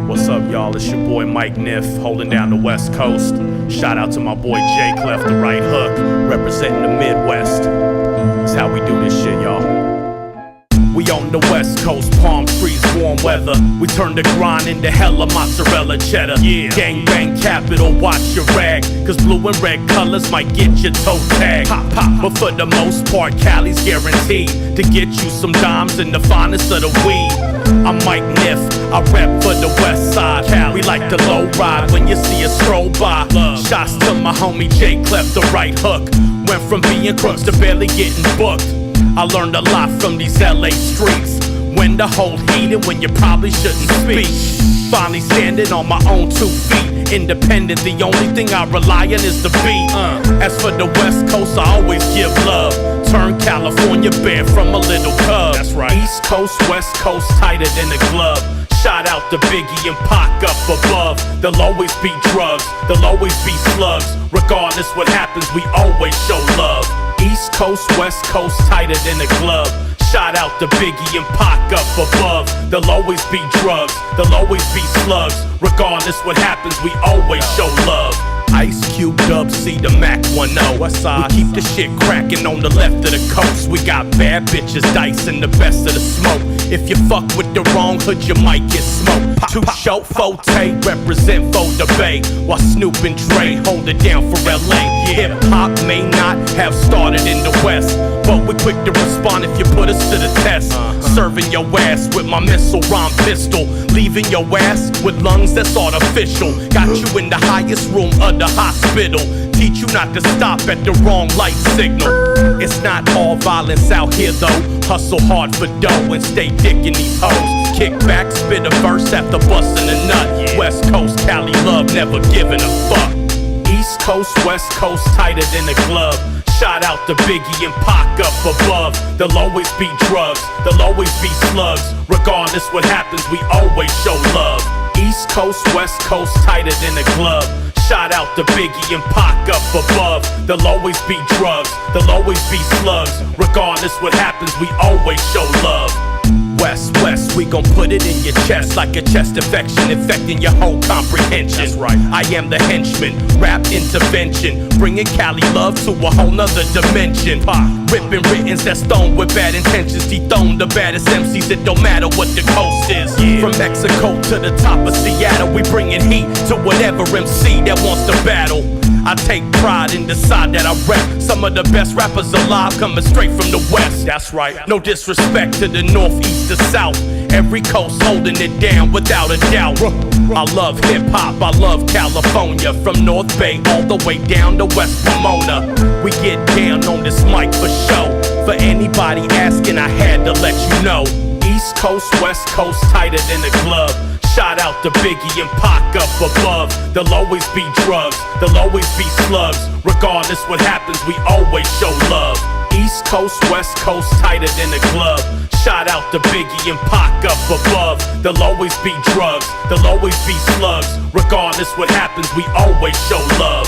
What's up, y'all? It's your boy Mike Niff, holding down the West Coast. Shout out to my boy J Clef, the right hook, representing the Midwest. That's how we do this shit, y'all. We on the West Coast, palm trees, warm weather. We turn the grind into hella mozzarella cheddar. Yeah. Gang bang capital, watch your rag, cause blue and red colors might get your toe tag. Pop, pop. But for the most part, Cali's guaranteed to get you some dimes and the finest of the weed. I'm Mike Niff, I rep for the West Side. Cali. We like the low ride when you see us stroll by. Shots to my homie J Clef, the right hook. Went from being crooks to barely getting booked. I learned a lot from these LA streets. When to hold heat and when you probably shouldn't speak. Finally standing on my own 2 feet. Independent, the only thing I rely on is the beat. As for the West Coast, I always give love. Turn California bare from a little cub. That's right. East Coast, West Coast, tighter than a glove. Shout out to Biggie and Pac up above. There'll always be drugs, there'll always be slugs. Regardless what happens, we always show love. East Coast, West Coast, tighter than a glove. Shout out to Biggie and Pac up above. There'll always be drugs, there'll always be slugs. Regardless what happens, we always show love. Ice Cube, Dub C, the Mac 1-0. We keep the shit cracking on the left of the coast. We got bad bitches, dice, and the best of the smoke. If you fuck with the wrong hood, you might get smoked. Too short, Forte, represent for the Bay, while Snoop and Dre hold it down for LA. Hip-hop may not have started in the West, but we're quick to respond if you put us to the test. Serving your ass with my missile rhyme pistol, leaving your ass with lungs that's artificial. Got you in the highest room of the hospital, teach you not to stop at the wrong light signal. It's not all violence out here though. Hustle hard for dough and stay dicking these hoes. Kick back, spit a verse after busting a nut. West Coast, Cali love, never giving a fuck. East Coast, West Coast, tighter than a glove. Shout out to Biggie and Pac up above. There'll always be drugs, there'll always be slugs. Regardless what happens, we always show love. East Coast, West Coast, tighter than a glove. Shout out to Biggie and Pac up above. There'll always be drugs, there'll always be slugs. Regardless what happens, we always show love. West, West, we gon' put it in your chest like a chest infection, infecting your whole comprehension. That's right. I am the henchman, rap intervention, bringing Cali love to a whole nother dimension. Ripping writtens that stone with bad intentions, dethrone the baddest MCs, it don't matter what the coast is. From Mexico to the top of Seattle, we bringing heat to whatever MC that wants to battle. I take pride in the side that I rep. Some of the best rappers alive coming straight from the West. That's right. No disrespect to the North, East, or South. Every coast holding it down without a doubt. I love hip-hop, I love California. From North Bay all the way down to West Pomona. We get down on this mic for show. For anybody asking, I had to let you know. East Coast, West Coast, tighter than a glove. Shout out to Biggie and Pac up above. There'll always be drugs, there'll always be slugs. Regardless what happens, we always show love. East Coast, West Coast, tighter than a glove. Shout out to Biggie and Pac up above. There'll always be drugs, there'll always be slugs. Regardless what happens, we always show love.